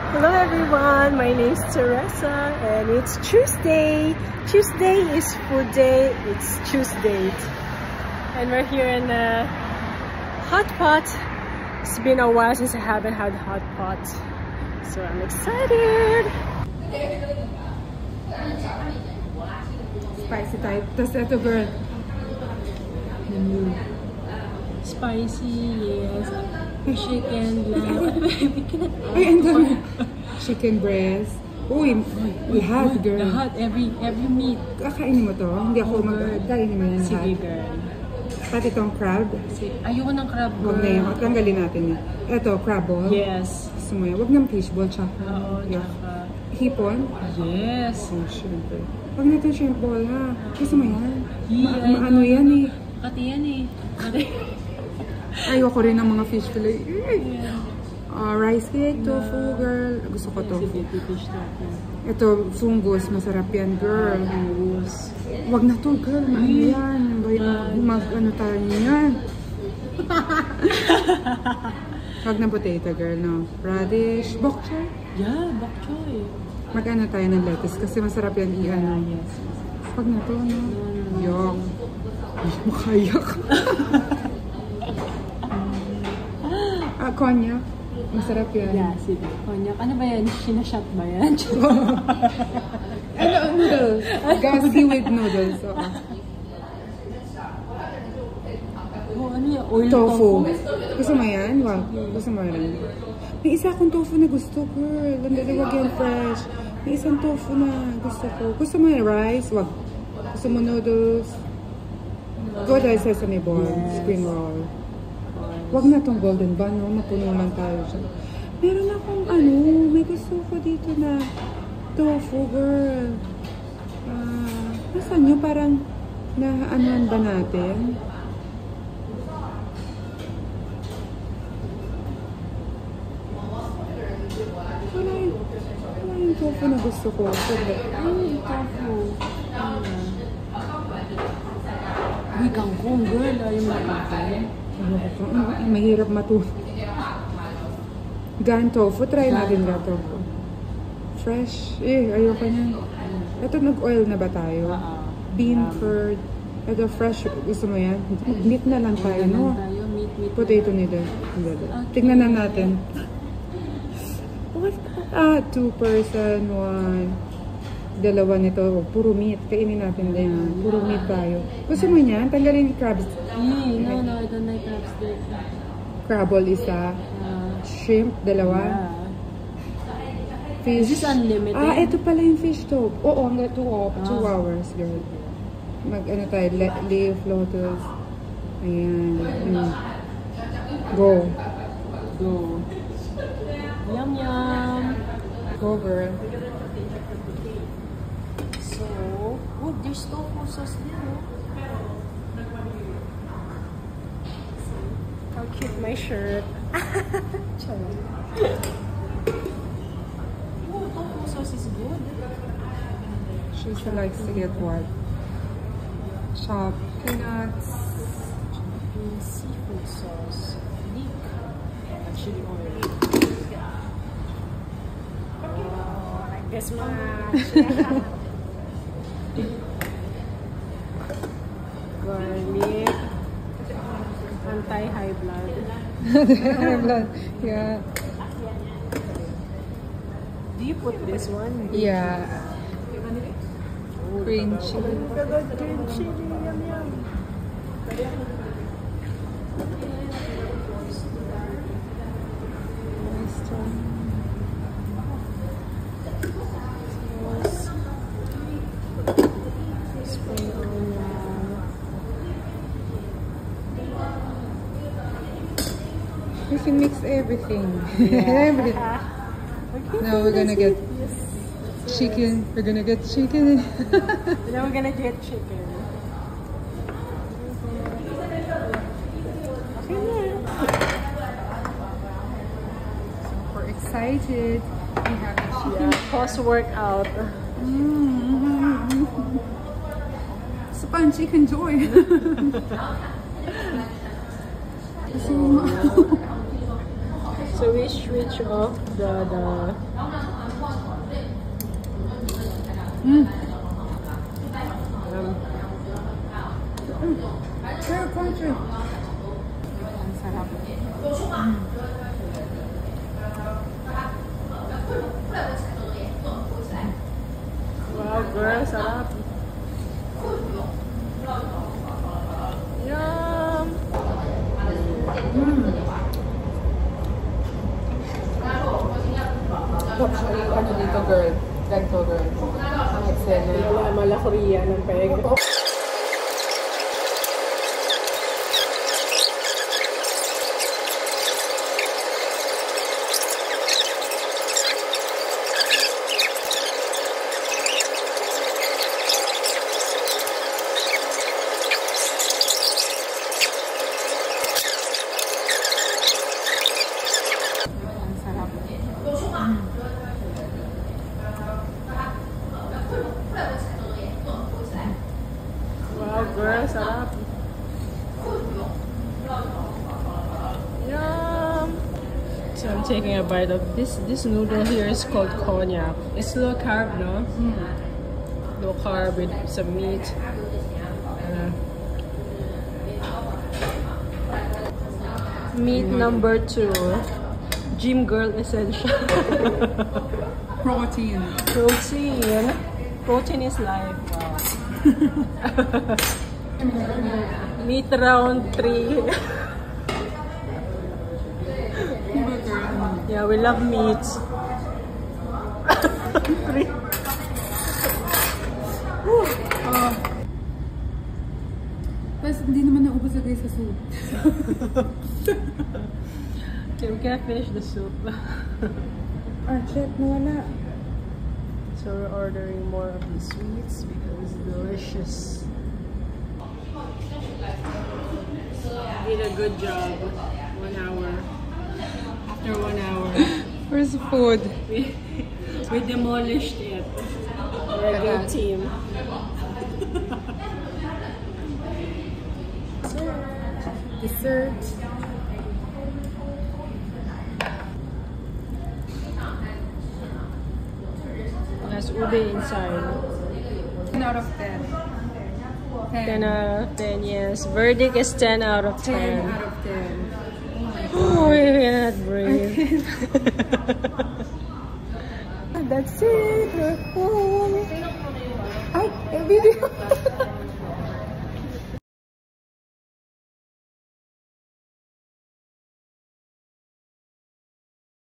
Hello everyone, my name is Teresa and it's Tuesday. Tuesday is food day, it's Tuesday. And we're here in a hot pot. It's been a while since I haven't had hot pot. So I'm excited. Spicy type. Tapos ito girl. Spicy, yes. Chicken, Ay, andun. Chicken breast. Uy, lahat, girl. Lahat, every meat. Kakainin mo to? Hindi ako mag-kainin mo yan lahat. Sige, girl. Pati itong crab. Ayoko ng crab, girl. Huwag na yan. Tanggalin natin yan. Ito, crab ball. Yes. Gusto mo yan. Huwag ng fish ball, tsaka. Oo, yeah. tsaka. Hipon? Yes. Oh, syempre. Huwag na itong shrimp ball, ha? Gusto mo yan? Yeah, Ano yan eh? Kati yan eh. Ayoko rin ng mga fish fillet. Yeah. Rice cake, tofu, girl. Gusto ko tofu. Fish tofu. Ito, fungus. Masarap yan, girl. Fungus. Wag na to, girl. Ano yan? Ano tayo yan? Wag na potato, girl, no? Radish. Bok choy. Yeah, bok choy. Mag-ano tayo ng lettuce kasi masarap yan i-ano. Yes. Wag na to, no? Yok. Makayak. Konyak. Masarap yan. Yeah, sige. Konyak. Ano ba yan? Sinashot ba yan? Ano, noodles. Gassy with noodles. Oh, ano yan? Oil Tofu. Gusto mo yan? Wow. Gusto mo yan? May isa akong tofu na gusto, girl. Ang daliwag yan fresh. May isang tofu na gusto ko. Gusto mo yan rice? Wag. Gusto mo noodles? Go dahil sesame ball. Yes. Spring roll. Wag na tong golden bun, no? Mapuno man tayo siya. Meron akong ano, may gusto ko dito na tofu, girl. Nasaan nyo? Parang na-anuan ba natin? Wala yung tofu na gusto ko. Ay, tofu. Uy, kangkong, girl. Ayaw mo na kangkong. Mahirap matuto. Gan tofu, try natin gan tofu. Fresh. Ayoko niyan. Ito, nag-oil na ba tayo? Bean curd. Ito, fresh. Gusto mo yan? Meat na lang tayo, no? Meat. Potato nila. Tignan na natin. What? 2 person, 1. Dalawa nito, puro meat. Kainin natin din. Puro meat tayo. Gusto mo niyan? Tanggalin yung crabs. No, I don't like crabs. Crabble isa. Shrimp, dalawa. Yeah. Fish. Is this unlimited? Ito pala yung fish to. Oo, hanggang 2 hours, girl. Mag-ano tayo, leaf, lotus. Ayan. Go. Yum, yum. Go, girl. So, there's tofu sauce there, no? How cute my shirt. Tofu sauce is good. She likes to get what? Chopped peanuts. Seafood sauce. Leek. Chili oil. Oh, like this much. Garlic. Anti-high blood. High blood. Yeah. Do you put this one? Yeah. Green chili. Green chili. Yum, yum. We can mix everything. Yeah. Everything. Now we're gonna get chicken. We're gonna get chicken. Now we're gonna get chicken. We're excited. We have chicken. Yeah, post-workout. Sponge chicken joy. So we switch off the Very crunchy. Ang sarap. Wow, girl, sarap. Yum. Ano dito, girl? Ganito, girl. Ang excellent. Mala Korea ng peg. Wow, girl, sarap. Yum. So I'm taking a bite of this. This noodle here is called cognac. It's low carb, no? Low carb with some meat. Meat number 2. Gym girl essential. Protein. Protein. Protein is life. Wow. Meat round 3. Yeah, we love meat. 3. Tapos hindi naman naubos agad sa soup. Okay, we can't finish the soup. Shit, nawala. So we're ordering more of the sweets because it's delicious. Did a good job. 1 hour. After 1 hour, Where's the food? we demolished it. We're a good team. Dessert. There's ube inside. 10 out of 10. 10 out of 10, yes. Verdict is 10 out of 10. 10 out of 10. Oh, we cannot breathe. That's it. We're home. Ay, video.